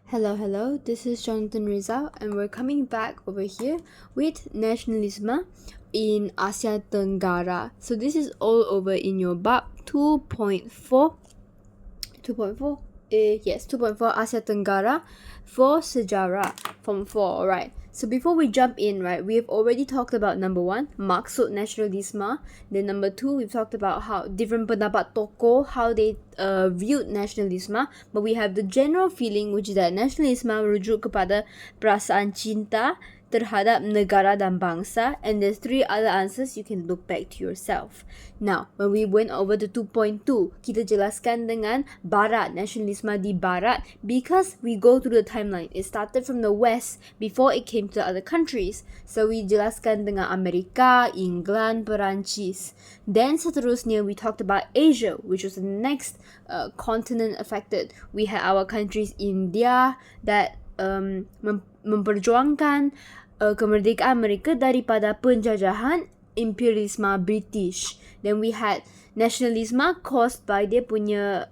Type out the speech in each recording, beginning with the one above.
Hello, this is Jonathan Rizal, and we're coming back over here with nationalism in Asia Tenggara. So this is all over in your bab 2.4. 2.4? Yes, 2.4 Asia Tenggara for sejarah from 4, alright. So before we jump in, right, we have already talked about number 1, maksud nasionalisme. Then number 2, we've talked about how different pendapat tokoh, how they viewed nasionalisme. But we have the general feeling, which is that nasionalisme merujuk kepada perasaan cinta terhadap negara dan bangsa, and there's 3 other answers you can look back to yourself. Now, when we went over to 2.2, kita jelaskan dengan barat, nasionalisme di barat, because we go through the timeline. It started from the west before it came to other countries. So we jelaskan dengan Amerika, England, Perancis. Then seterusnya we talked about Asia, which was the next continent affected. We had our countries India that memperjuangkan kemerdekaan mereka daripada penjajahan imperialisme British. Then we had nationalism caused by dia punya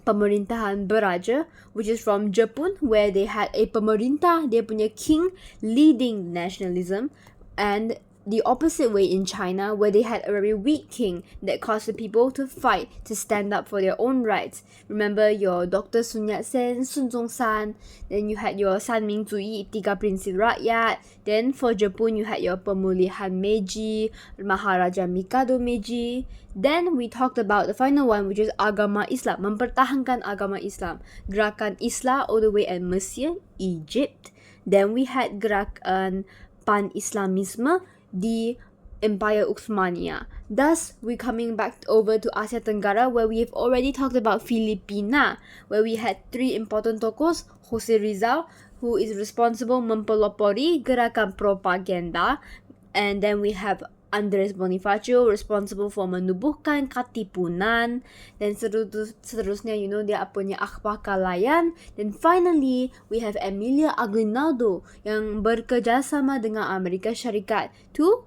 pemerintahan beraja, which is from Jepun, where they had a pemerintah, dia punya king leading nationalism, and the opposite way in China, where they had a very weak king that caused the people to fight, to stand up for their own rights. Remember your Dr. Sun Yat-sen, Sun Zong-san, then you had your Sanmingzuyi, Tiga Prinsip Rakyat, then for Japan you had your Pemulihan Meiji, Maharaja Mikado Meiji. Then we talked about the final one, which is agama Islam, mempertahankan agama Islam, gerakan Islam all the way at Mesir, Egypt. Then we had gerakan Pan-Islamisme di Empire Uthmaniyah. Thus, we're coming back over to Asia Tenggara, where we have already talked about Filipina, where we had 3 important tokoh, Jose Rizal, who is responsible mempelopori gerakan propaganda, and then we have Andres Bonifacio, responsible for menubuhkan katipunan, dan seterusnya, dia punya akhbar kalayan. Then finally, we have Emilia Aguinaldo yang bekerjasama dengan Amerika Syarikat to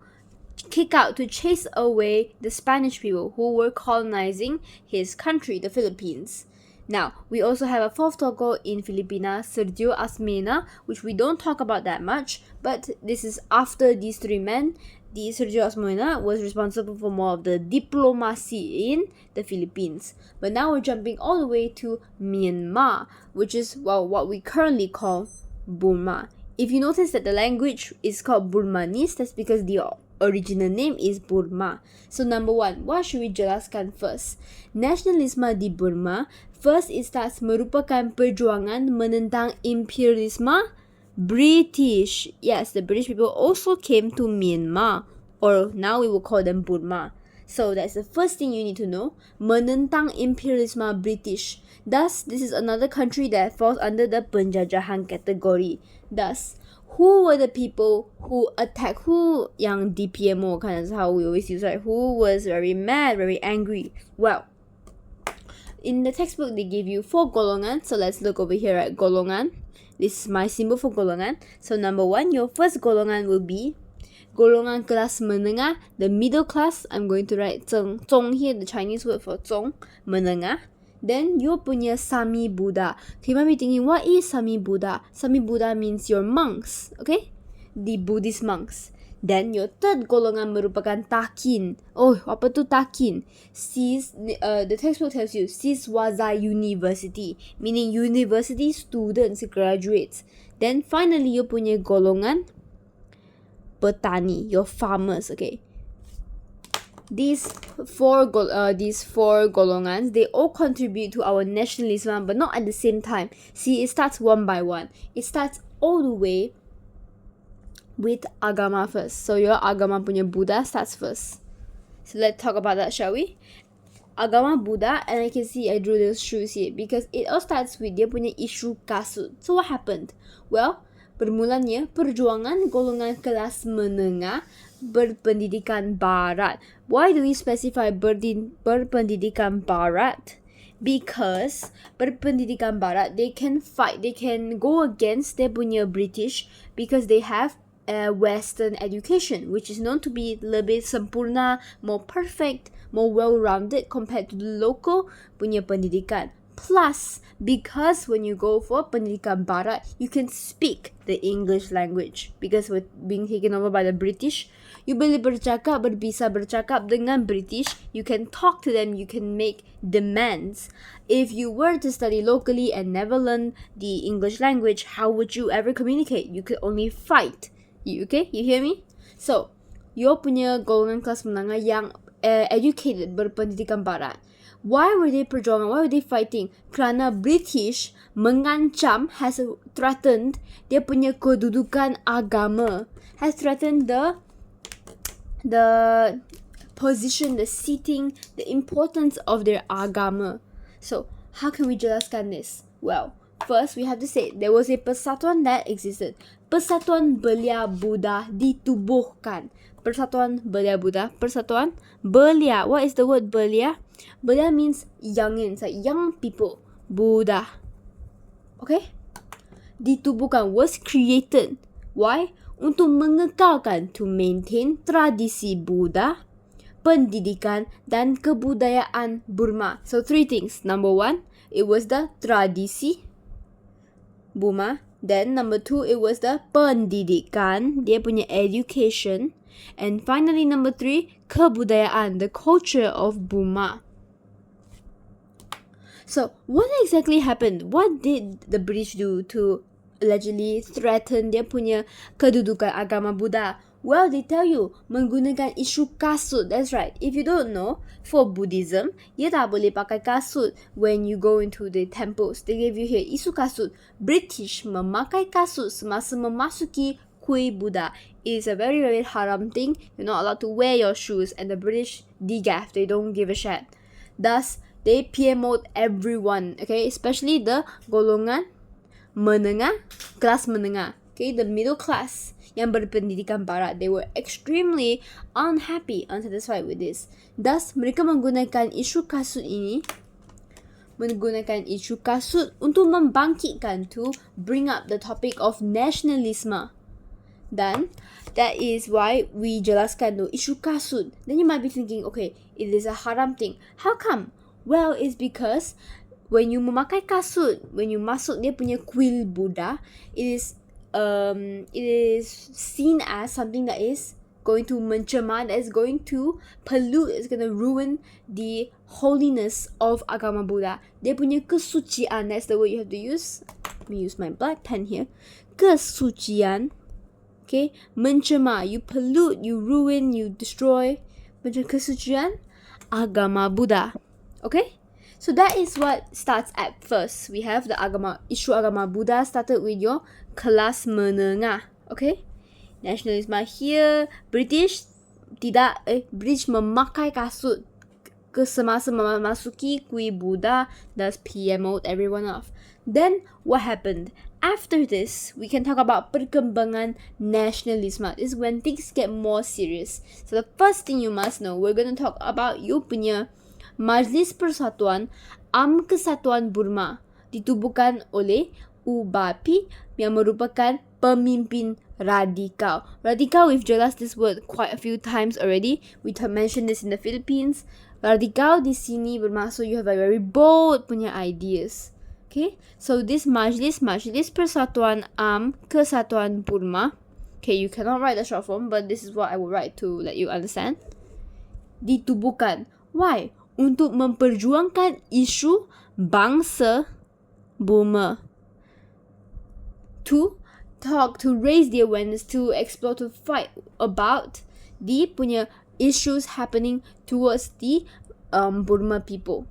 chase away the Spanish people who were colonizing his country, the Philippines. Now, we also have a 4th tokoh in Filipina, Sergio Asmena, which we don't talk about that much, but this is after these 3 men. The Sergio Asmena was responsible for more of the diplomacy in the Philippines. But now we're jumping all the way to Myanmar, which is what we currently call Burma. If you notice that the language is called Burmanese, that's because the original name is Burma. So number 1, what should we jelaskan first? Nasionalisme di Burma, first it starts merupakan perjuangan menentang imperialisme British. Yes, the British people also came to Myanmar, or now we will call them Burma. So that's the first thing you need to know. Menentang imperialisme British. Thus, this is another country that falls under the penjajahan category. Thus, who were the people who attacked? Who yang DPMO, kind of how we always use, right? Who was very mad, very angry? Well, in the textbook, they give you 4 golongan. So let's look over here at golongan. This is my symbol for golongan. So number 1, your first golongan will be golongan kelas menengah, the middle class. I'm going to write zong here, the Chinese word for zong, menengah. Then you punya Sami Buddha. You might be thinking, what is Sami Buddha? Sami Buddha means your monks, okay? The Buddhist monks. Then your third golongan merupakan takin. Oh, apa tu takin? The textbook tells you siswaza university, meaning university students, graduates. Then finally you punya golongan petani, your farmers, okay? These four golongans, they all contribute to our nationalism, but not at the same time. See, it starts one by one. It starts all the way with agama first. So your agama punya Buddha starts first. So let's talk about that, shall we? Agama Buddha, and I can see I drew those shoes here because it all starts with dia punya isu kasut. So what happened? Well, bermulanya perjuangan golongan kelas menengah berpendidikan barat. Why do we specify berpendidikan barat? Because berpendidikan barat, they can fight, they can go against their punya British because they have Western education, which is known to be lebih sempurna, more perfect, more well-rounded compared to the local punya pendidikan. Plus, because when you go for pendidikan barat, you can speak the English language. Because we're being taken over by the British, you boleh bisa bercakap dengan British. You can talk to them, you can make demands. If you were to study locally and never learn the English language, how would you ever communicate? You could only fight. Okay? You hear me? So, you punya golongan kelas menengah yang educated, berpendidikan barat. Why were they perjuangan? Why were they fighting? Kerana British mengancam, has threatened dia punya kedudukan agama, has threatened the position, the seating, the importance of their agama. So, how can we jelaskan this? Well, first we have to say there was a persatuan that existed. Persatuan Belia Buddha ditubuhkan. Persatuan Belia Buddha. Persatuan Belia. What is the word Belia? Belia means youngins, like young people. Buddha. Okay? Ditubuhkan, was created. Why? Untuk mengekalkan, to maintain tradisi Buddha, pendidikan dan kebudayaan Burma. So 3 things. Number 1, it was the tradisi Burma. Then number 2, it was the pendidikan, dia punya education. And finally number 3, kebudayaan, the culture of Burma. So what exactly happened? What did the British do to allegedly threaten dia punya kedudukan agama Buddha? Well, they tell you, menggunakan isu kasut. That's right. If you don't know, for Buddhism, you tak boleh pakai kasut when you go into the temples. They gave you here isu kasut. British memakai kasut semasa memasuki kuil Buddha. It is a very, very haram thing. You're not allowed to wear your shoes, and the British degaff. They don't give a shit. Thus, they promote everyone, okay, especially the golongan menengah, kelas menengah, okay, the middle class yang berpendidikan barat. They were extremely unhappy, unsatisfied with this. Thus, mereka menggunakan isu kasut ini, untuk membangkitkan, to bring up the topic of nationalism. Dan that is why we jelaskan tu isu kasut. Then you might be thinking, okay, it is a haram thing. How come? Well, it's because when you memakai kasut, when you masuk dia punya kuil Buddha, it is seen as something that is going to mencemar, that is going to pollute, it's going to ruin the holiness of agama Buddha. Dia punya kesucian, that's the word you have to use. Let me use my black pen here. Kesucian, okay, mencemar, you pollute, you ruin, you destroy, macam kesucian agama Buddha. Okay? So that is what starts at first. We have the isu agama Buddha started with your kelas menengah. Okay? Nationalism here. British memakai kasut semasa memasuki kuil Buddha, thus promote everyone off. Then what happened? After this, we can talk about perkembangan nasionalisme. This is when things get more serious. So the first thing you must know, we're going to talk about you punya Majlis Persatuan Kesatuan Burma, ditubuhkan oleh UBAPI yang merupakan pemimpin radikal. Radikal, we've jelased this word quite a few times already. We mentioned this in the Philippines. Radikal di sini bermaksud you have a very bold punya ideas. Okay, so this Majlis Persatuan Kesatuan Burma. Okay, you cannot write the short form, but this is what I will write to let you understand. Ditubuhkan. Why? Untuk memperjuangkan isu bangsa Burma. To raise the awareness, to explore, to fight about the punya issues happening towards the Burma people.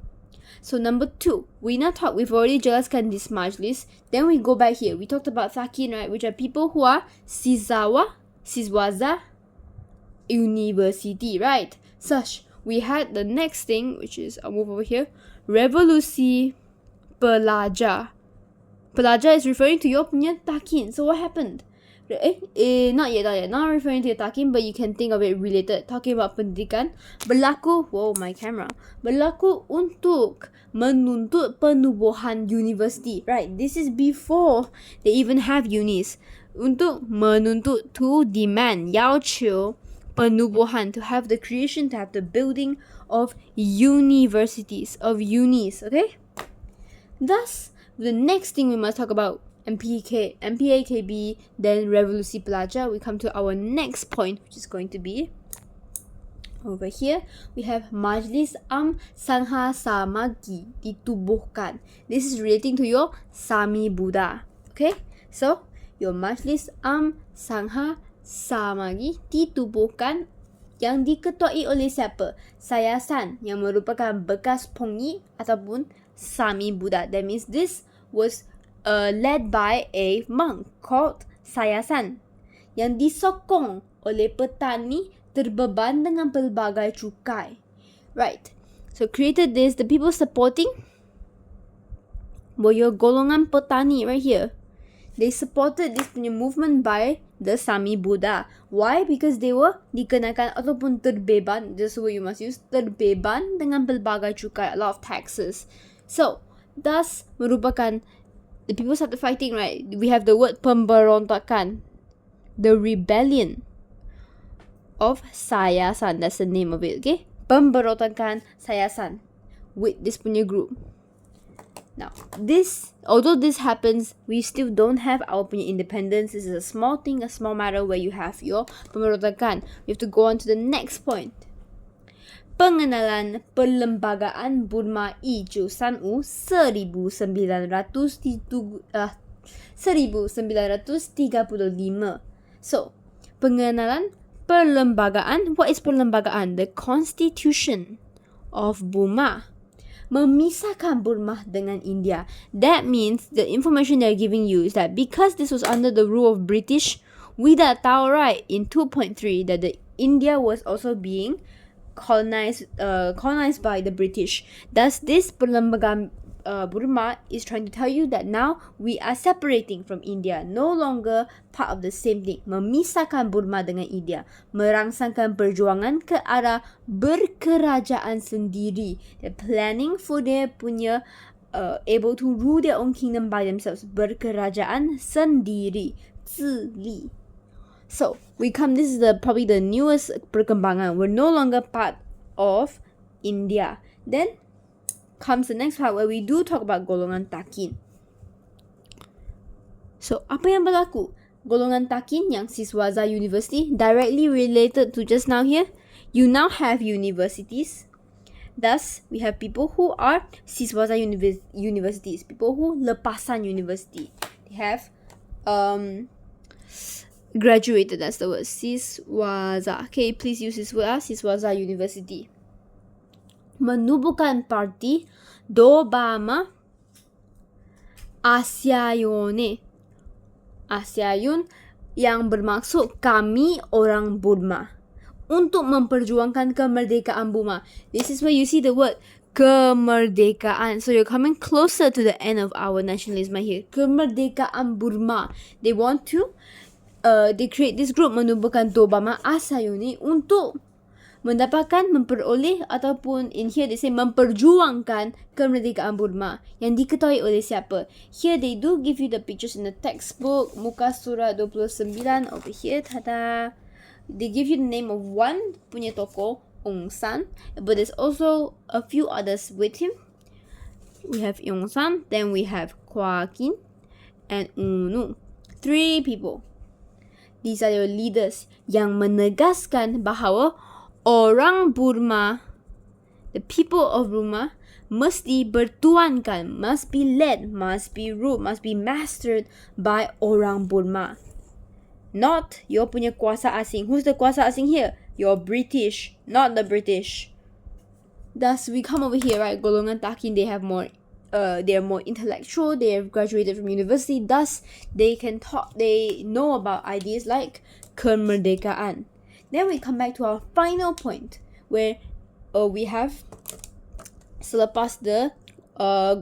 So number 2, we've already jelaskan this majlis. Then we go back here. We talked about Thakin, right, which are people who are Siswaza University, right? Such. We had the next thing, which is, I'll move over here, Revolusi Pelajar. Pelajar is referring to your punya Thakin. So what happened? Not yet. Not referring to your Thakin, but you can think of it related. Talking about pendidikan. Berlaku untuk menuntut penubuhan university. Right, this is before they even have unis. Untuk menuntut, to demand, 要求penubuhan, to have the creation, to have the building of universities, of unis, okay? Thus, the next thing we must talk about MPAKB, then Revolusi Pelajar. We come to our next point, which is going to be over here. We have Majlis Sangha Samagi ditubuhkan. This is relating to your Sami Buddha. Okay, so your Majlis Sangha Samagi ditubuhkan yang diketuai oleh siapa? Sayasan yang merupakan bekas Pongi ataupun Sami Buddha. That means this was led by a monk called Sayasan yang disokong oleh petani terbeban dengan pelbagai cukai. Right. So created this, the people supporting were your golongan petani right here. They supported this punya movement by the Sami Buddha. Why? Because they were dikenakan ataupun terbeban, just word you must use, terbeban dengan pelbagai cukai, a lot of taxes. So, thus merupakan, the people started fighting, right? We have the word pemberontakan, the rebellion of Sayasan. That's the name of it, okay? Pemberontakan Sayasan with this punya group. Now, although this happens, we still don't have our punya independence. This is a small thing, a small matter where you have your pemberontakan. We have to go on to the next point. Pengenalan Perlembagaan Burma Ijo Sanu 1935. So, pengenalan perlembagaan. What is perlembagaan? The Constitution of Burma. Memisahkan Burma dengan India. That means the information they're giving you is that because this was under the rule of British, we dah tahu right in 2.3 that the India was also being colonized by the British. Thus, this perlembagaan Burma is trying to tell you that now we are separating from India, no longer part of the same thing. Memisahkan Burma dengan India, merangsangkan perjuangan ke arah berkerajaan sendiri. They're planning for their punya able to rule their own kingdom by themselves. Berkerajaan sendiri, 自立. So this is probably the newest perkembangan. We're no longer part of India. Then comes the next part where we do talk about golongan takin. So, apa yang berlaku? Golongan takin yang Siswaza University, directly related to just now here, you now have universities. Thus, we have people who are Siswaza universities, people who lepasan university. They have graduated, that's the word, Siswaza. Okay, please use this word, Siswaza University. Menubuhkan parti Dobama Asyayone. Asyayun yang bermaksud kami orang Burma untuk memperjuangkan kemerdekaan Burma. This is where you see the word kemerdekaan. So you're coming closer to the end of our nationalism here. Kemerdekaan Burma. They want to they create this group menubuhkan Dobama Asyayone untuk mendapatkan, memperoleh ataupun in here they say memperjuangkan kemerdekaan Burma yang diketahui oleh siapa. Here they do give you the pictures in the textbook, muka surat 29 over here, tada. They give you the name of one punya tokoh, Aung San, but there's also a few others with him. We have Aung San, then we have Kwa Kin and Unu. 3 people. These are your leaders yang menegaskan bahawa orang Burma, the people of Burma, mesti bertuankan, must be led, must be ruled, must be mastered by orang Burma. Not your punya kuasa asing. Who's the kuasa asing here? Your British, not the British. Thus, we come over here, right? Golongan takin, they are more intellectual, they have graduated from university, thus they can talk, they know about ideas like kemerdekaan. Then we come back to our final point where we have selepas the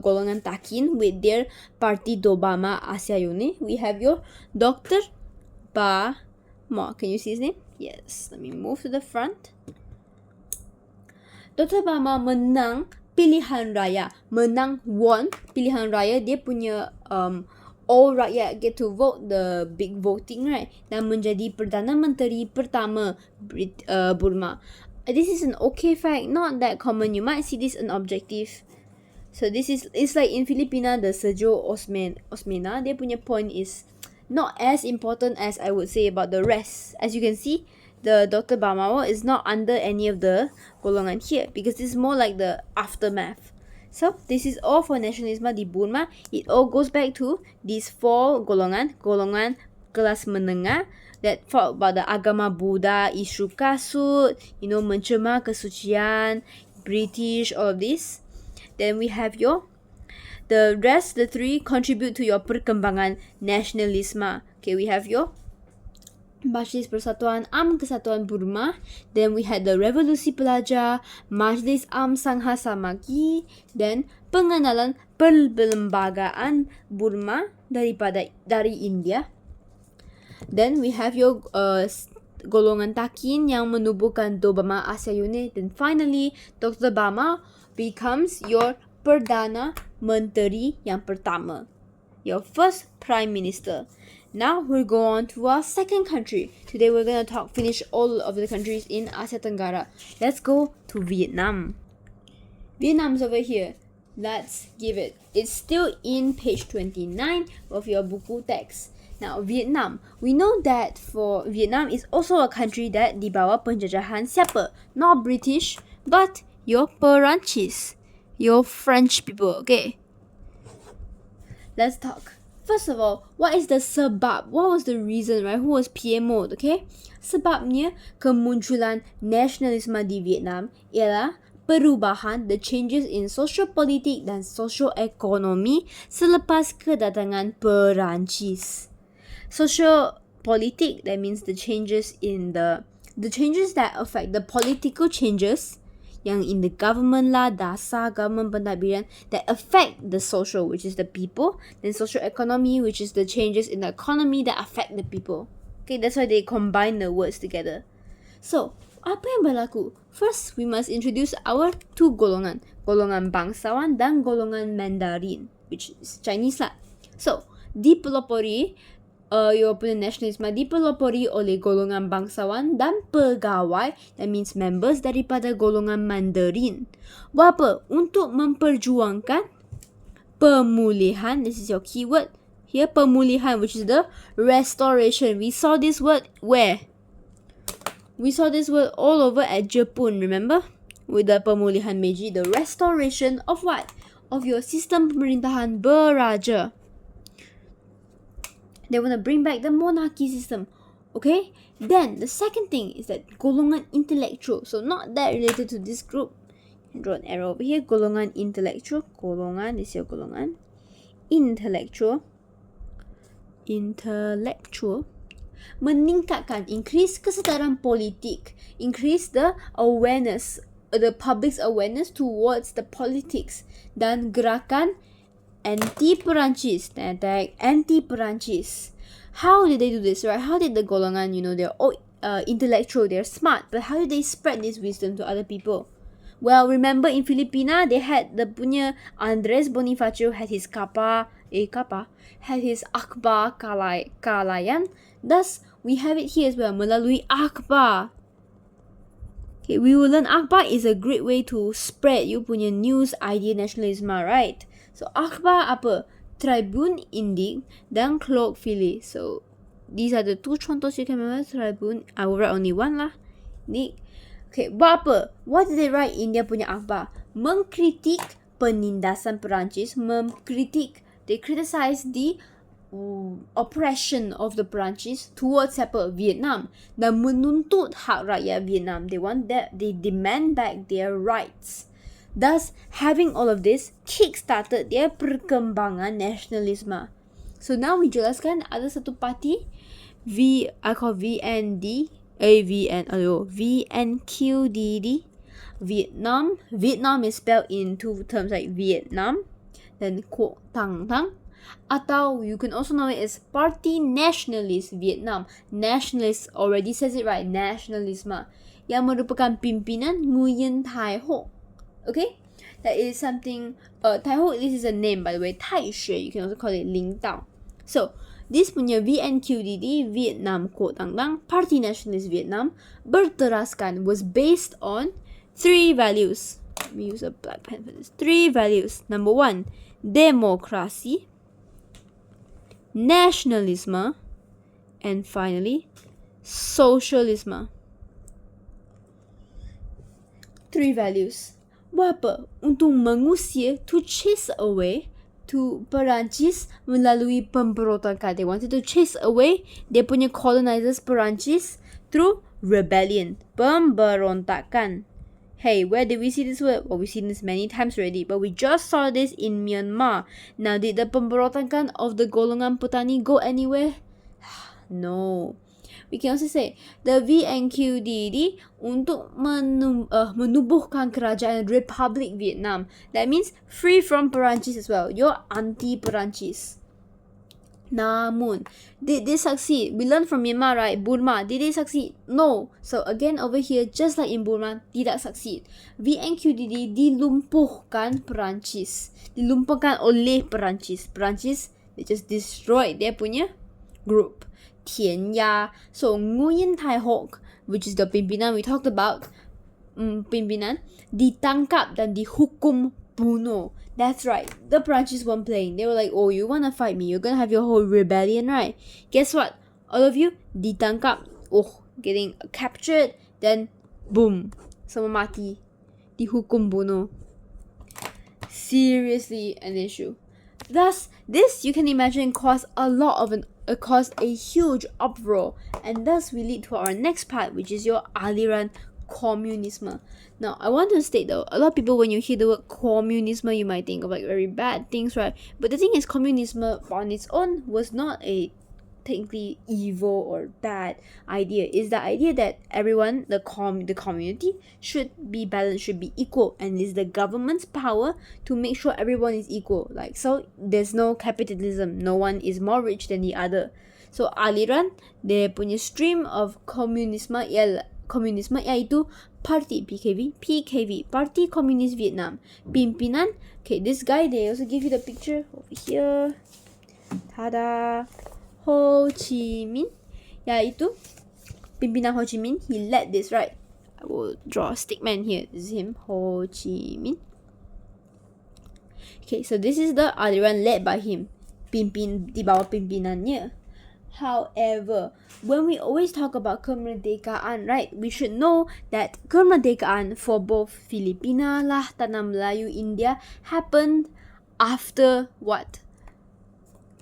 golongan takin with their parti Dobama Asyayone, we have your Dr. Bama. Can you see his name? Yes. Let me move to the front. Dr. Bama menang pilihan raya. Menang, won pilihan raya. Dia punya all rakyat get to vote, the big voting, right? Dan menjadi Perdana Menteri pertama Burma. This is an okay fact, not that common. You might see this in objective. So it's like in Filipina, the Sergio Osmena, dia punya point is not as important as I would say about the rest. As you can see, the Dr. Bamawa is not under any of the golongan here because this is more like the aftermath. So this is all for nasionalisme di Burma. It all goes back to these 4 golongan kelas menengah that fought about the agama Buddha, isu kasut, mencemar kesucian, British, all of this. Then we have the rest, the 3 contribute to your perkembangan nasionalisme. Okay, we have your Majlis Persatuan Kesatuan Burma. Then we had the Revolusi Pelajar, Majlis Sangha Samagi, then pengenalan perlembagaan Burma dari India. Then we have your golongan takin yang menubuhkan Bama Asia Unit. Then finally, Dr. Bama becomes your Perdana Menteri yang pertama, your first Prime Minister. Now we'll go on to our second country. Today we're going to finish all of the countries in Asia Tenggara. Let's go to Vietnam. Vietnam's over here. Let's give it. It's still in page 29 of your buku text. Now Vietnam. We know that for Vietnam is also a country that di bawah penjajahan siapa? Not British, but your Perancis, your French people. Okay. Let's talk. First of all, what is the sebab? What was the reason, right? Who was PMO, okay? Sebabnya kemunculan nasionalisme di Vietnam ialah perubahan, the changes in social politik dan social ekonomi selepas kedatangan Perancis. Social politik, that means the changes that affect the political changes yang in the government lah, dasar government pentadbiran that affect the social, which is the people, then social economy, which is the changes in the economy that affect the people. Okay, that's why they combine the words together. So, apa yang berlaku? First, we must introduce our 2 golongan bangsawan dan golongan Mandarin, which is Chinese lah. So, dipelopori your nasionalisme dipelopori oleh golongan bangsawan dan pegawai, that means members daripada golongan Mandarin. Buat apa? Untuk memperjuangkan pemulihan, this is your keyword here, pemulihan, which is the restoration. We saw this word where? We saw this word all over at Jepun, remember? With the pemulihan Meiji, the restoration of what? Of your sistem pemerintahan beraja. They want to bring back the monarchy system. Okay? Then, the second thing is that golongan intellectual. So, not that related to this group. You can draw an arrow over here. Golongan intellectual. Golongan, this is your golongan. Intellectual. Meningkatkan, increase kesedaran politik. Increase the awareness, the public's awareness towards the politics. Dan gerakan anti-Perancis. Anti-Perancis. How did they do this, right? How did the golongan, they're all intellectual, they're smart, but how did they spread this wisdom to other people? Well, remember in Filipina, they had the punya Andres Bonifacio had his had his akhbar kalayan. Thus, we have it here as well, melalui akhbar. Okay, we will learn akhbar is a great way to spread you punya news, idea, nasionalisme, right? So, akhbar apa? Tribun Indik dan Cloak Fili. So, these are the 2 contohs you can remember. Tribun, I will write only one lah. Okay, buat apa? What did they write in dia punya akhbar? Mengkritik penindasan Perancis, they criticize the oppression of the Perancis towards siapa? Vietnam. Dan menuntut hak rakyat Vietnam. They demand back their rights. Thus, having all of this kick-started their perkembangan nasionalisme. So now we jelaskan ada satu parti VNQDD. Vietnam is spelled in 2 terms like Vietnam, then Kuok Tang Tang. Atau you can also know it as Parti Nasionalis Vietnam. Nationalist already says it right, nasionalisme. Yang merupakan pimpinan Nguyen Thai Ho. Okay, that is something. Tai Ho, this is a name by the way. Tai Xue, you can also call it Ling Dao. So this punya VNQDD, Vietnam Kuok Tang Tang, Parti Nasionalis Vietnam, berteraskan was based on 3 values. Let me use a black pen for this. 3 values. Number 1, democracy, nationalism, and finally, socialism. 3 values. Buat apa? Untuk mengusir, to chase away, to Perancis melalui pemberontakan. They wanted to chase away dia punya colonizers Perancis through rebellion, pemberontakan. Hey, where did we see this word? Well, we've seen this many times already, but we just saw this in Myanmar. Now, did the pemberontakan of the golongan petani go anywhere? No. We can also say the VNQDD untuk menubuhkan kerajaan Republic Vietnam. That means free from Perancis as well. You're anti-Perancis. Namun, did they succeed? We learned from Myanmar, right? Burma, did they succeed? No. So again over here, just like in Burma, tidak succeed. VNQDD dilumpuhkan Perancis. Dilumpuhkan oleh Perancis. Perancis, they just destroyed their punya group. Tian Ya. So Nguyen Thai Hoc, which is the pimpinan we talked about, pimpinan, ditangkap dan dihukum bunuh. That's right. The Perancis weren't playing. They were like, oh, you wanna fight me? You're gonna have your whole rebellion, right? Guess what? All of you ditangkap. Oh, getting captured. Then, boom. Semua mati. Dihukum bunuh. Seriously an issue. Thus, this you can imagine caused a huge uproar, and thus we lead to our next part, which is your aliran communism. Now, I want to state though, a lot of people when you hear the word communism, you might think of like very bad things, right? But the thing is, communism on its own was not a technically evil or bad idea. It's the idea that everyone, the community should be balanced, should be equal, and it's the government's power to make sure everyone is equal. Like, so there's no capitalism, no one is more rich than the other. So aliran dia punya stream of communism iaitu parti PKV, Parti Komunis Vietnam. Pimpinan, okay, this guy, they also give you the picture over here. Tada! Ho Chi Minh, iaitu pimpinan Ho Chi Minh. He led this, right? I will draw a stickman here. This is him, Ho Chi Minh. Okay, so this is the aliran led by him. Di bawah pimpinannya. However, when we always talk about kemerdekaan, right, we should know that kemerdekaan for both Filipina lah, Tanah Melayu, India happened after what?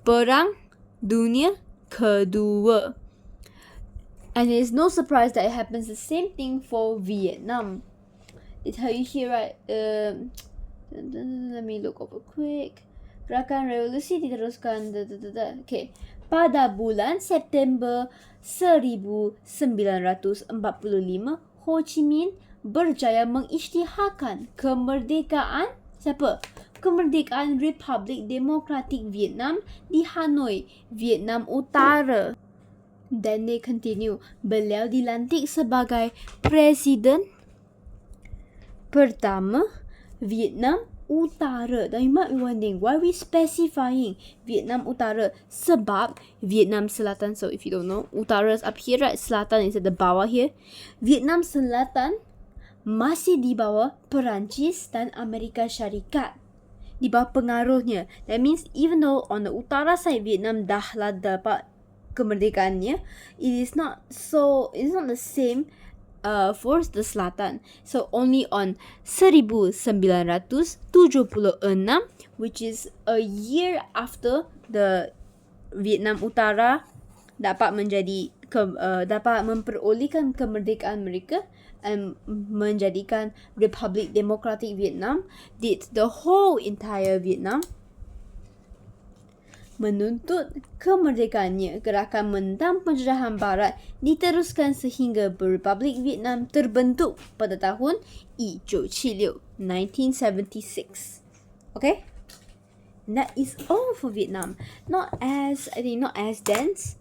Perang Dunia Kedua. And it is no surprise that it happens the same thing for Vietnam. They tell you here, right? Let me look over quick. Gerakan revolusi diteruskan. Okay. Pada bulan September 1945, Ho Chi Minh berjaya mengisytiharkan kemerdekaan siapa? Kemerdekaan Republik Demokratik Vietnam di Hanoi, Vietnam Utara. Then they continue. Beliau dilantik sebagai Presiden pertama Vietnam Utara. Now you might be wondering, why are we specifying Vietnam Utara? Sebab Vietnam Selatan, so if you don't know, Utara is up here, right? Selatan is at the bawah here. Vietnam Selatan masih di bawah Perancis dan Amerika Syarikat. Di bawah pengaruhnya. That means even though on the utara side Vietnam dah lah dapat kemerdekaannya, it is not the same for the selatan. So only on 1976, which is a year after the Vietnam Utara dapat memperolehkan kemerdekaan mereka and menjadikan Republik Demokratik Vietnam, did the whole entire Vietnam menuntut kemerdekaannya. Gerakan menentang penjajahan barat diteruskan sehingga Republik Vietnam terbentuk pada tahun 1976. Okay? And that is all for Vietnam. Not as dense.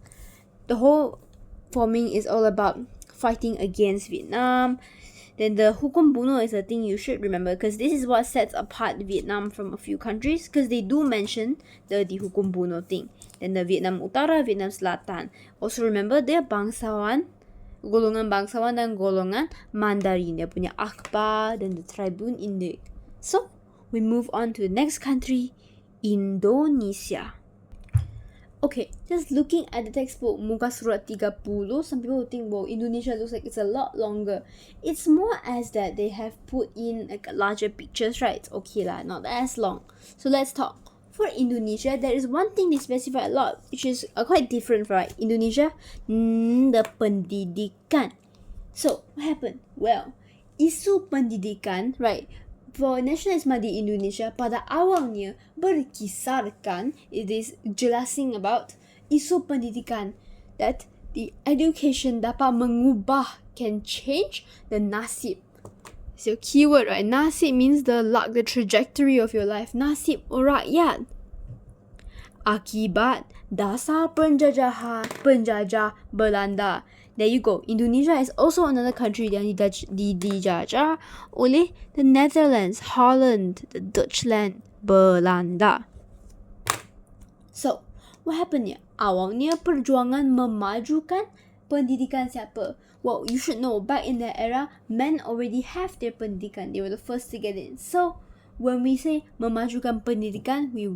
The whole forming is all about fighting against Vietnam. Then the hukum bunuh is a thing you should remember, because this is what sets apart Vietnam from a few countries, because they do mention the hukum bunuh thing. Then the Vietnam Utara, Vietnam Selatan. Also remember, they're bangsawan golongan bangsawan dan golongan Mandarin. Dia punya akhbar dan the Tribune Index. So, we move on to the next country, Indonesia. Okay, just looking at the textbook, muka surat 30, some people think, well, Indonesia looks like it's a lot longer. It's more as that they have put in like larger pictures, right? It's okay lah, not as long. So let's talk. For Indonesia, there is one thing they specify a lot, which is quite different from Indonesia, the pendidikan. So, what happened? Well, isu pendidikan, right? For nasionalisme di Indonesia pada awalnya berkisarkan, it is jelasing about isu pendidikan, that the education dapat mengubah, can change the nasib. So keyword, right? Nasib means the luck, the trajectory of your life. Nasib rakyat. Akibat dasar penjajah Belanda. There you go. Indonesia is also another country yang dijajah oleh the Netherlands, Holland, the Dutchland, Belanda. So, what happened ya? Awalnya perjuangan memajukan pendidikan siapa? Well, you should know, back in that era, men already have their pendidikan. They were the first to get in. So, when we say memajukan pendidikan, we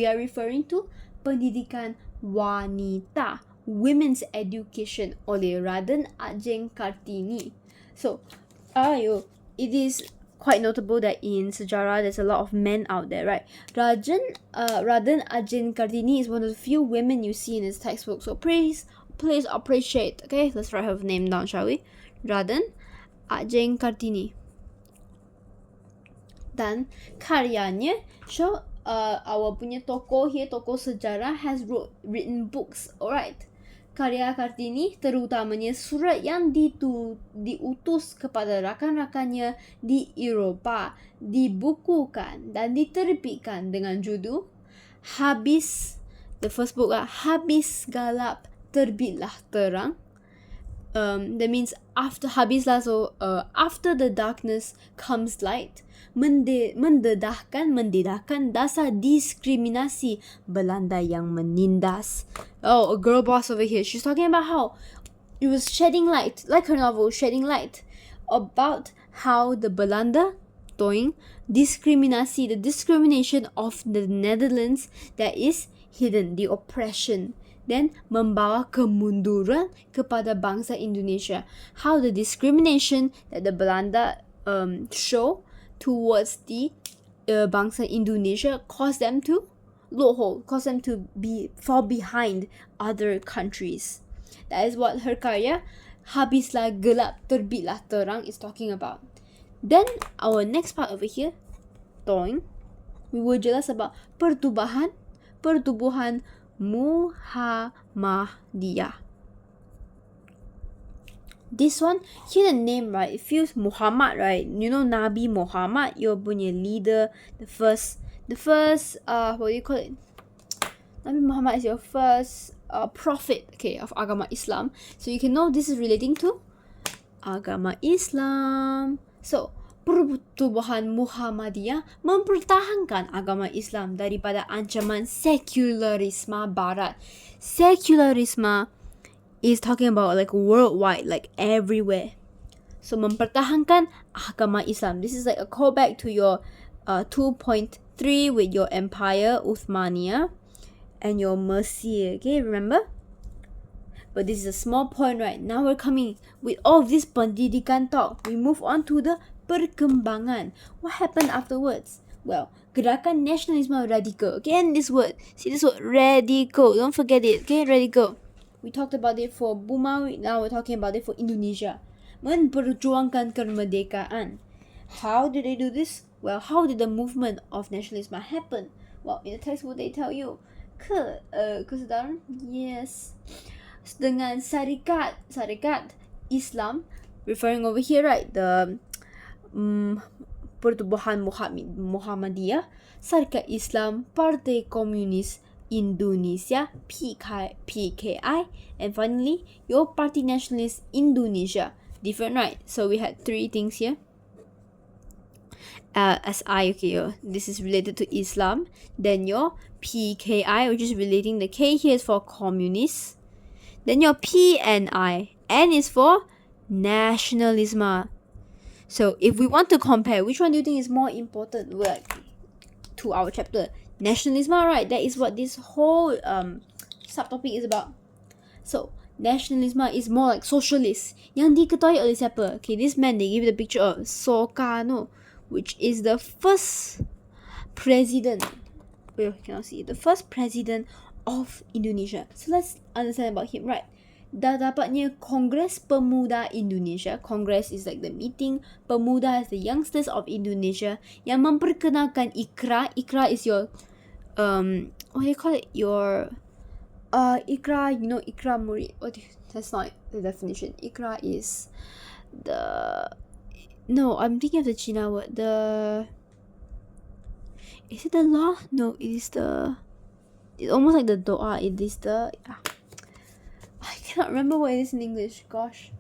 are referring to pendidikan wanita, women's education oleh Raden Ajeng Kartini. So, it is quite notable that in sejarah there's a lot of men out there, right? Raden Ajeng Kartini is one of the few women you see in his textbook. So please appreciate. Okay, let's write her name down, shall we? Raden Ajeng Kartini. Dan karyanya, so our punya tokoh here, tokoh sejarah, has written books, alright. Karya Kartini terutamanya surat yang diutus kepada rakan-rakannya di Eropah dibukukan dan diterbitkan dengan judul the first book Habis Galap Terbitlah Terang. That means after habislah, so after the darkness comes light. Mendedahkan dasar diskriminasi Belanda yang menindas. Oh, a girl boss over here. She's talking about how it was shedding light, like her novel, shedding light about how the Belanda diskriminasi, the discrimination of the Netherlands that is hidden, the oppression. Then membawa kemunduran kepada bangsa Indonesia. How the discrimination that the Belanda show towards the bangsa Indonesia caused them to fall behind other countries. That is what her karya Habislah Gelap Terbitlah Terang is talking about. Then our next part over here, we will jelas about pertubuhan Muhammadiyah. This one, here the name, right? It feels Muhammad, right? You know Nabi Muhammad, your punya leader, the first what do you call it? Nabi Muhammad is your first prophet, okay, of agama Islam. So you can know this is relating to agama Islam. So, pertubuhan Muhammadiyah mempertahankan agama Islam daripada ancaman sekularisme Barat. Sekularisme is talking about like worldwide, like everywhere. So mempertahankan agama Islam. This is like a callback to your 2.3 with your Empire Uthmaniyah and your Mesir. Okay, remember? But this is a small point, right? Now we're coming with all of this pendidikan talk. We move on to the perkembangan. What happened afterwards? Well, gerakan nasionalisme radikal. Again, this word. See this word, radical. Don't forget it. Okay, radical. We talked about it for Burma, now we're talking about it for Indonesia. Memperjuangkan kemerdekaan. How did they do this? Well, how did the movement of nationalism happen? Well, in the textbook they tell you, kesedaran? Yes. Dengan syarikat Islam, referring over here, right? The Pertubuhan Muhammadiyah, Syarikat Islam, Partai Komunis Indonesia, PKI, and finally your Party Nasionalis Indonesia. Different, right? So we had three things here. This is related to Islam. Then your PKI, which is relating, the K here is for communists. Then your PNI, N is for nationalism. So if we want to compare, which one do you think is more important to our chapter? Nationalism, right? That is what this whole subtopic is about. So nationalism is more like socialist. Yang diketahui oleh siapa? Okay, this man, they give the picture of Sukarno, which is the first president. Well, cannot see the first president of Indonesia. So let's understand about him, right? Dah dapatnya Kongres Pemuda Indonesia. Kongres is like the meeting. Pemuda is the youngsters of Indonesia yang memperkenalkan IKRA. IKRA is your what do you call it? Your IKRA, you know, IKRA Murid. That's not the definition. IKRA is I'm thinking of the China word. Is it the law? No, it's almost like the doa. It is I cannot remember what it is in English. Gosh.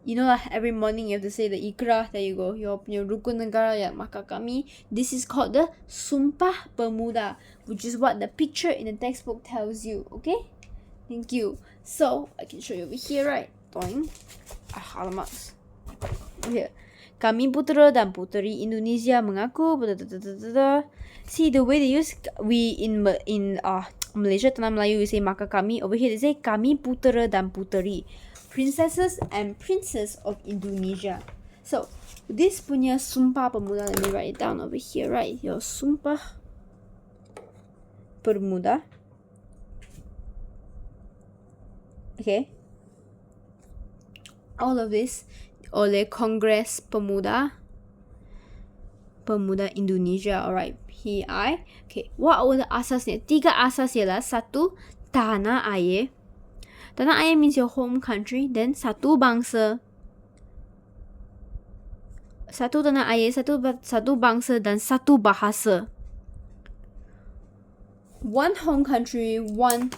You know, every morning you have to say the Ikrah. There you go. Your rukun negara yang maka kami. This is called the Sumpah Pemuda, which is what the picture in the textbook tells you. Okay? Thank you. So, I can show you over here, right? Toing. Alamak. Here. Kami putera dan puteri Indonesia mengaku. See the way they use in Malaysia, Tanah Melayu, we say maka kami. Over here they say kami putera dan puteri, princesses and princes of Indonesia. So this punya Sumpah Pemuda, let me write it down over here, right? Your Sumpah Pemuda. Okay. All of this oleh Kongres Pemuda Indonesia. Alright, PI. Okay, what are the asasnya? 3 asas ialah 1, tanah air. Tanah air means your home country. Then 1 bangsa. 1 tanah air, 1 bangsa dan 1 bahasa. 1 home country, one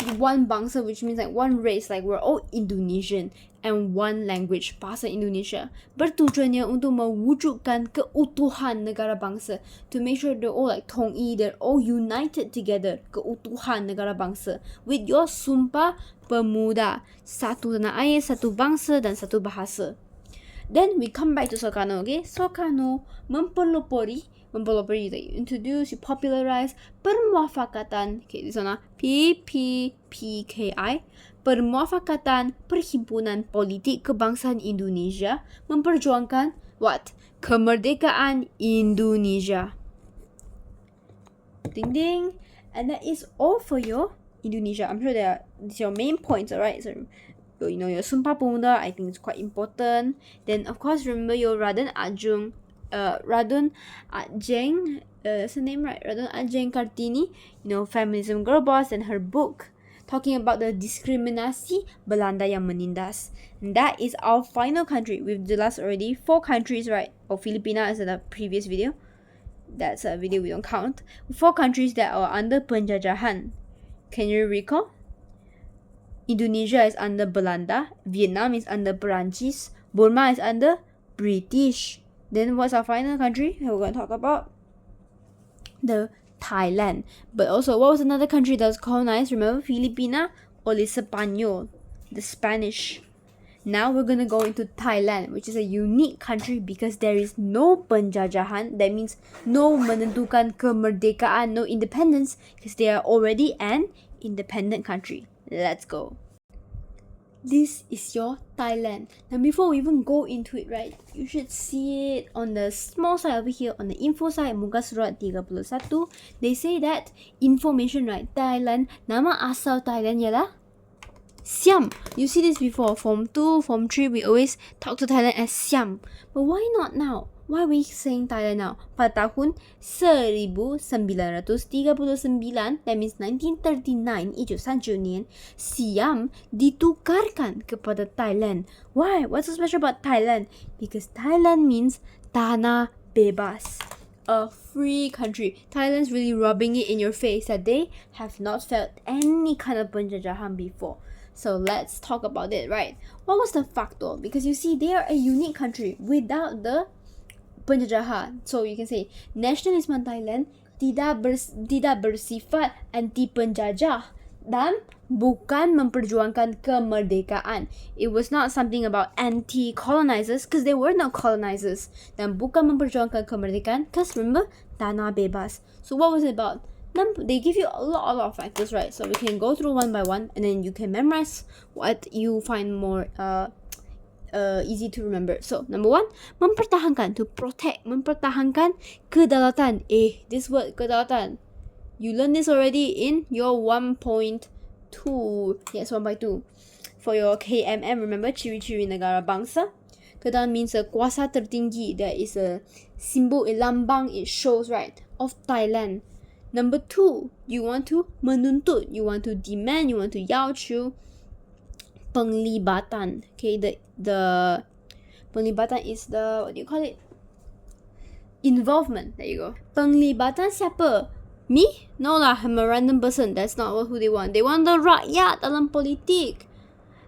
bangsa, which means like 1 race, like we're all Indonesian, and 1 language, bahasa Indonesia. Bertujuannya untuk mewujudkan keutuhan negara bangsa, to make sure they're all like tongyi, they're all united together, keutuhan negara bangsa, with your Sumpah Pemuda, 1 tanah air, 1 bangsa dan 1 bahasa. Then we come back to Sukarno, okay? Sukarno mempelopori, you introduce, you popularize permuafakatan, okay, this one PPPKI, permuafakatan Perhimpunan Politik Kebangsaan Indonesia, memperjuangkan what? Kemerdekaan Indonesia. Ding ding. And that is all for your Indonesia. I'm sure these are your main points, alright? So you know your Sumpah Pemuda, I think it's quite important. Then of course remember your Raden Ajeng, that's the name, right? Raden Ajeng Kartini, you know, Feminism Girl Boss, and her book talking about the diskriminasi Belanda yang menindas. And that is our final country. We've discussed already 4 countries, right? Or Filipina is in the previous video. That's a video we don't count. 4 countries that are under penjajahan. Can you recall? Indonesia is under Belanda, Vietnam is under Perancis, Burma is under British. Then what's our final country that we're going to talk about? The Thailand. But also, what was another country that was colonized? Remember, Filipina oleh Spanyol, the Spanish. Now we're going to go into Thailand, which is a unique country because there is no penjajahan. That means no menentukan kemerdekaan, no independence, because they are already an independent country. Let's go. This is your Thailand. Now before we even go into it, right, you should see it on the small side over here, on the info side, muka surat 31. They say that information, right, Thailand, nama asal Thailand ialah Siam. You see this before, Form 2, Form 3, we always talk to Thailand as Siam. But why not now? Why are we saying Thailand now? Pada tahun 1939, that means 1939, 1939 年, Siam ditukarkan kepada Thailand. Why? What's so special about Thailand? Because Thailand means tanah bebas, a free country. Thailand's really rubbing it in your face that they have not felt any kind of penjajahan before. So let's talk about it, right? What was the factor? Because you see, they are a unique country without the penjajahan. So you can say nasionalisme Thailand tidak bersifat anti penjajah. dan bukan memperjuangkan kemerdekaan. It was not something about anti-colonizers because they were not colonizers. Dan bukan memperjuangkan kemerdekaan because remember, tanah bebas. So what was it about? They give you a lot of factors, right? So we can go through one by one and then you can memorize what you find more easy to remember. So number one, mempertahankan, to protect, mempertahankan kedaulatan. This word kedaulatan, you learned this already in your 1.2. Yes, 1.2. For your KMM, remember ciri-ciri negara bangsa. Kedaulatan means a kuasa tertinggi. There is a symbol, a lambang, it shows, right, of Thailand. Number two, you want to menuntut, you want to demand, you want to 要求 penglibatan. Okay, the penglibatan is the, what do you call it? Involvement. There you go. Penglibatan siapa? Me? No lah, I'm a random person. That's not who they want. They want the rakyat dalam politik.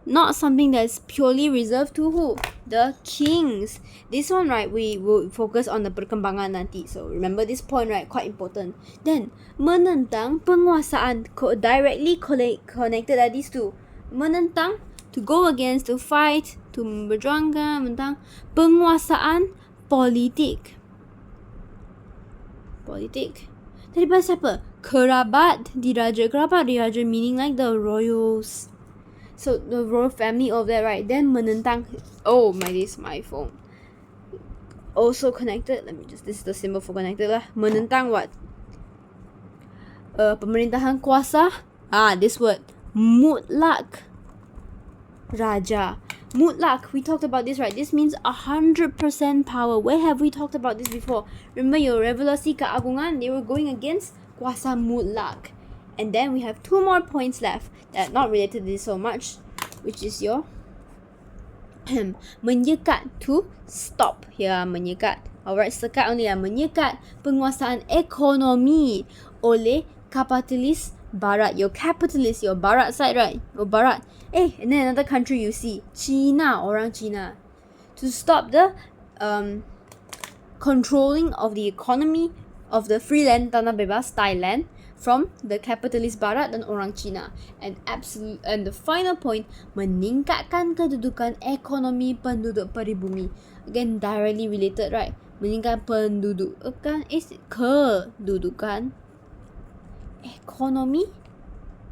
Not something that's purely reserved to who? The kings. This one, right, we will focus on the perkembangan nanti. So remember this point, right, quite important. Then, menentang penguasaan, directly connected are these two. Menentang, to go against, to fight, to berjuangkan, menentang penguasaan politik. Politik. Daripada siapa? Kerabat diraja. Kerabat diraja meaning like the royals. So the royal family over there, right? Then menentang. Oh my, this is my phone. Also connected. Let me just. This is the symbol for connected lah. Menentang what? Pemerintahan kuasa. This word. Mutlak. Raja. Mutlak. We talked about this, right? This means 100% power. Where have we talked about this before? Remember your revolusi keagungan? They were going against kuasa mutlak. And then we have two more points left that are not related to this so much, which is your menyekat, to stop. Here, menyekat. Alright, sekat only lah. Menyekat penguasaan ekonomi oleh kapitalis barat. Your capitalist, your barat side, right? Your barat. And then another country you see, China, orang China. To stop the controlling of the economy of the free land, tanah bebas, Thailand, from the capitalist barat dan orang Cina. And the final point, meningkatkan kedudukan ekonomi penduduk peribumi. Again, directly related, right? Meningkatkan pendudukan is kedudukan ekonomi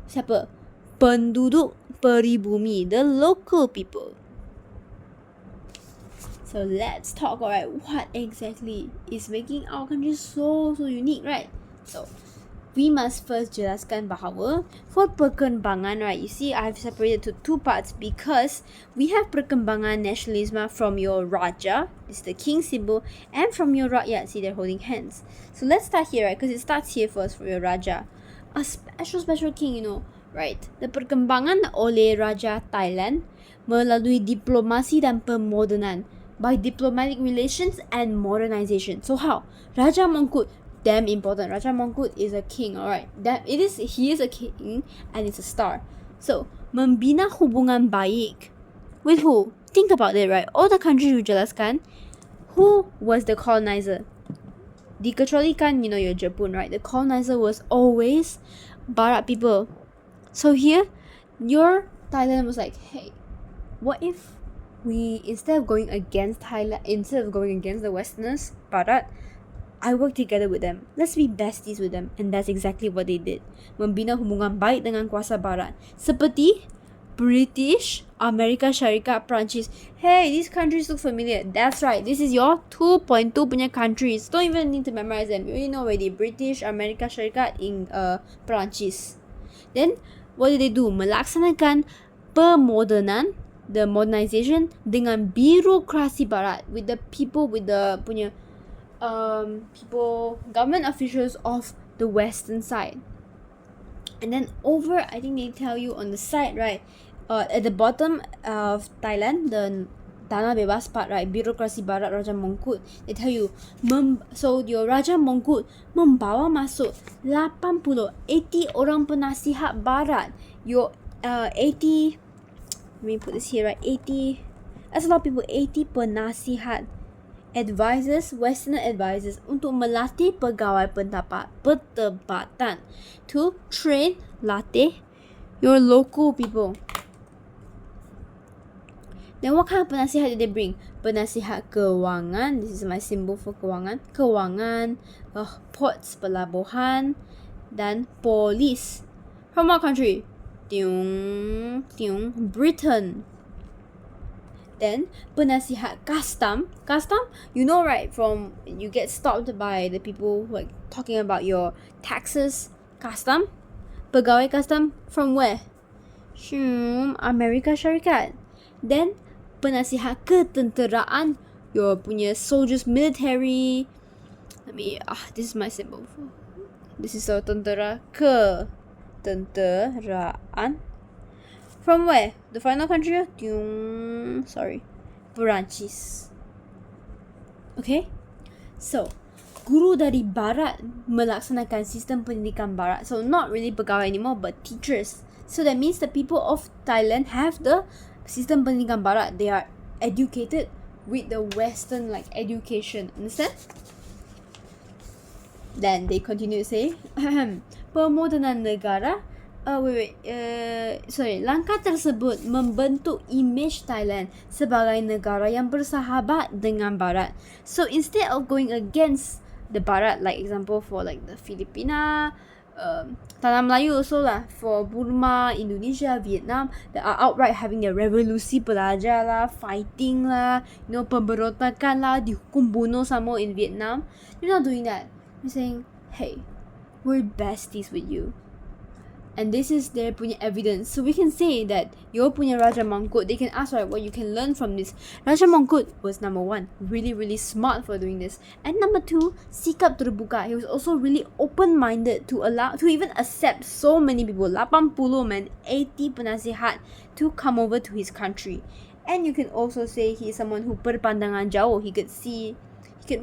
siapa? Penduduk peribumi, the local people. So let's talk, alright, what exactly is making our country so unique, right? So we must first jelaskan bahawa for perkembangan, right, you see I have separated to two parts because we have perkembangan nationalism from your raja, this is the king symbol, and from your rakyat, see they're holding hands. So let's start here, right, because it starts here first for your raja, a special king, you know, right? The perkembangan oleh Raja Thailand melalui diplomasi dan pemodernan, by diplomatic relations and modernization. So how? Raja Mongkut, damn important. Raja Mongkut is a king, alright. He is a king and it's a star. So, membina hubungan baik. With who? Think about it, right? All the countries you jelaskan, who was the colonizer? Dikecualikan, you know, your Jepun, right? The colonizer was always Barat people. So here, your Thailand was like, hey, what if we, instead of going against Thailand, instead of going against the Westerners, Barat, I work together with them. Let's be besties with them. And that's exactly what they did. Membina hubungan baik dengan kuasa Barat. Seperti British, Amerika Syarikat, Perancis. Hey, these countries look familiar. That's right. This is your 2.2 punya countries. Don't even need to memorize them. You already know already. British, Amerika Syarikat, Perancis. Then, what did they do? Melaksanakan pemodernan, the modernization, dengan birokrasi Barat. With the people, with the punya people, government officials of the western side. And then over, I think they tell you on the side, right, at the bottom of Thailand, the tanah bebas part, right, birokrasi Barat Raja Mongkut, they tell you, so your Raja Mongkut membawa masuk 80 orang penasihat Barat. Your 80, let me put this here, right, 80, that's a lot of people, 80 penasihat, advisors, Westerner advisors, untuk melatih pegawai pertempatan, to train, latih your local people. Then what kind of penasihat did they bring? Penasihat kewangan. This is my symbol for kewangan. Kewangan, ports, pelabuhan, dan polis. From what country? Britain. Then penasihat custom. Custom, you know, right? From you get stopped by the people who are talking about your taxes. Custom. Pegawai custom from where? Amerika Syarikat. Then penasihat ketenteraan, your punya soldiers, military. This is my symbol. This is a tentera. Ketenteraan. From where? The final country? Perancis. Okay? So, guru dari barat melaksanakan sistem pendidikan barat. So, not really pegawai anymore, but teachers. So, that means the people of Thailand have the sistem pendidikan barat. They are educated with the Western education. Understand? Then they continue to say, pemodenan negara. Langkah tersebut membentuk image Thailand sebagai negara yang bersahabat dengan Barat. So instead of going against the Barat, like example for the Filipina, Tanah Melayu also lah, for Burma, Indonesia, Vietnam, they are outright having their revolusi pelajar lah, fighting lah, pemberontakan lah, dihukum bunuh sama in Vietnam. They're not doing that. They're saying, hey, we're besties with you. And this is their punya evidence. So we can say that your punya Raja Mangkut, they can ask, right, what you can learn from this. Raja Mangkut was number 1, really, really smart for doing this. And number 2, sikap terbuka. He was also really open-minded to even accept so many people, 80 penasihat to come over to his country. And you can also say he is someone who berpandangan jauh. He could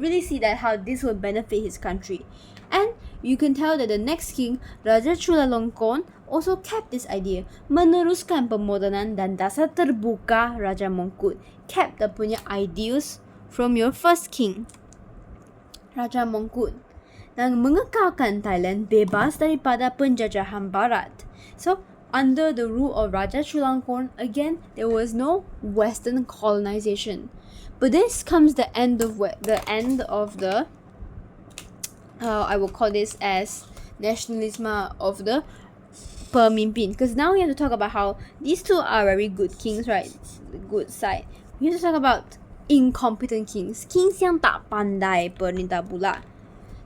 really see that how this will benefit his country. And you can tell that the next king, Raja Chulalongkorn, also kept this idea, meneruskan pemodenan dan dasar terbuka Raja Mangkut, kept the punya ideals from your first king, Raja Mangkut, dan mengekalkan Thailand bebas daripada penjajahan Barat. So, under the rule of Raja Chulalongkorn, again, there was no Western colonization. But this comes the end of the I will call this as nationalism of the pemimpin. Because now we have to talk about how these two are very good kings, right? The good side. We have to talk about incompetent kings. Kings yang tak pandai perintah pula.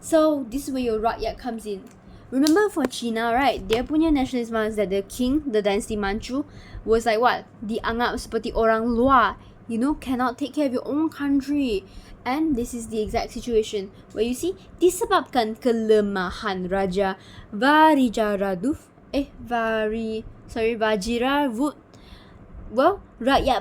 So this is where your rakyat comes in. Remember for China, right? Dia punya nationalism is that the king, the dynasty Manchu, was like what? Dianggap seperti orang luar. Cannot take care of your own country. And this is the exact situation where you see disebabkan kelemahan Raja Vajiravuth. Well, rakyat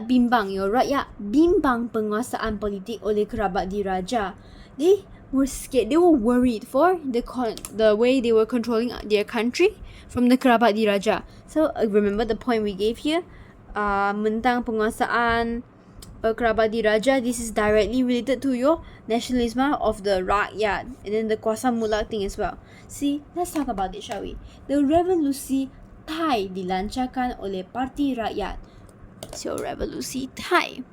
bimbang penguasaan politik oleh kerabat diraja. They were scared. They were worried for the way they were controlling their country from the kerabat diraja. So remember the point we gave here, mentang penguasaan kerabat diraja, this is directly related to your nationalism of the rakyat, and then the kuasa mutlak thing as well. See, let's talk about it, shall we? The revolusi Thai dilancarkan oleh Parti Rakyat. So revolusi Thai.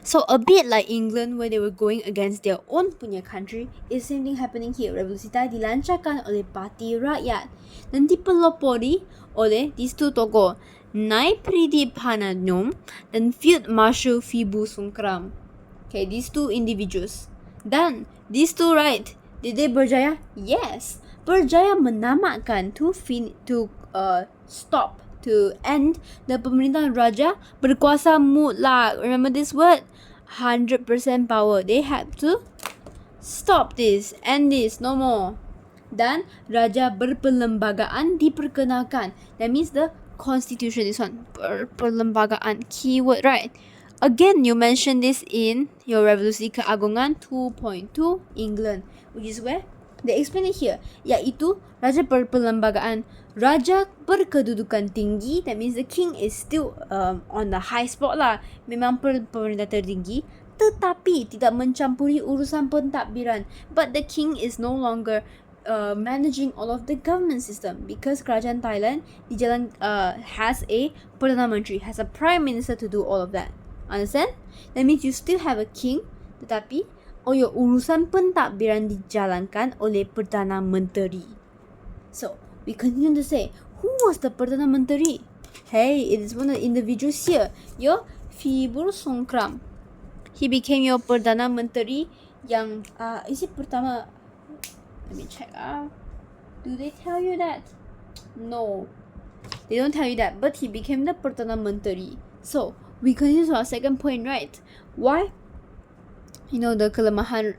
So a bit like England where they were going against their own punya country, is same thing happening here. Revolusi Thai dilancarkan oleh Parti Rakyat dan dipelopori oleh these two tokoh, Nai Pridipananom dan Field Marshal Fibu Sungkram. Okay, these two individuals. Dan these two, right, did they berjaya? Yes, berjaya menamatkan to end the pemerintahan raja berkuasa mutlak. Remember this word? 100% power. They had to stop this, end this, no more. Dan raja berperlembagaan diperkenalkan. That means the constitution, this one, perlembagaan, keyword, right? Again, you mentioned this in your Revolusi Keagungan 2.2 England, which is where they explain it here, iaitu raja perlembagaan, raja berkedudukan tinggi. That means the king is still on the high spot lah, memang pemerintah tertinggi, tetapi tidak mencampuri urusan pentadbiran. But the king is no longer managing all of the government system, because kerajaan Thailand has a Perdana Menteri, has a prime minister to do all of that. Understand? That means you still have a king, tetapi all your urusan pentadbiran dijalankan oleh Perdana Menteri. So we continue to say, who was the Perdana Menteri? Hey, it is one of the individuals here. Your Fibur Songkram. He became your Perdana Menteri yang is it pertama? Let me check. Do they tell you that? No, they don't tell you that. But he became the Perdana Menteri. So we continue to our second point, right? Why? The kelemahan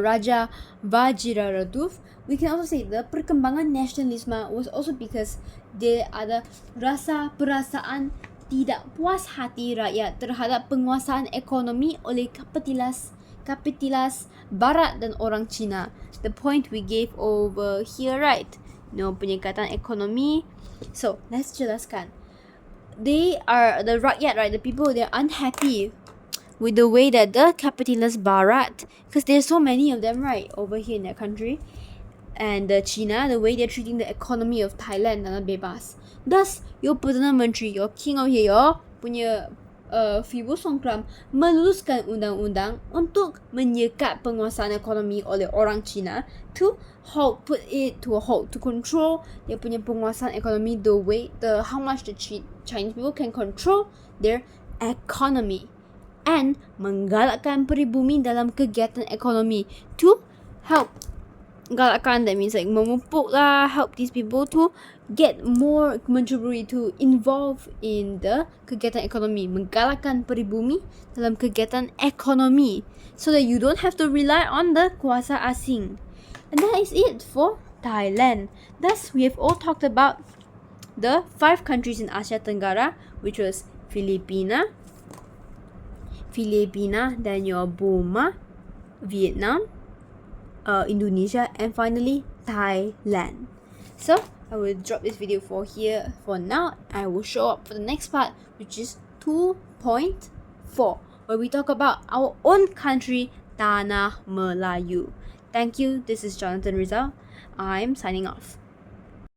Raja Vajiraraduff. We can also say the perkembangan nasionalisme was also because there ada rasa perasaan tidak puas hati rakyat terhadap penguasaan ekonomi oleh kapitalis Barat dan orang Cina. The point we gave over here, right? Penyekatan ekonomi. So let's jelaskan. They are the rakyat, right? The people, they're unhappy with the way that the capitalist Barat, because there's so many of them, right, over here in their country, and China, the way they're treating the economy of Thailand, tanah bebas. Thus, your Perdana Menteri, your king over here, your punya Fibur Songkram meluluskan undang-undang untuk menyekat penguasaan ekonomi oleh orang Cina to put it to a halt, to control dia punya penguasaan ekonomi, how much the Chinese people can control their economy, and menggalakkan peribumi dalam kegiatan ekonomi to help galakkan, that means like memupuk lah, help these people to get more mencuburi, to involve in the kegiatan ekonomi, menggalakkan peribumi dalam kegiatan ekonomi, so that you don't have to rely on the kuasa asing. And that is it for Thailand. Thus, we have all talked about the 5 countries in Asia Tenggara, which was Filipina, then your Burma, Vietnam, Indonesia, and finally Thailand. So I will drop this video for here for now. I will show up for the next part, which is 2.4, where we talk about our own country, Tanah Melayu. Thank you. This is Jonathan Rizal. I'm signing off.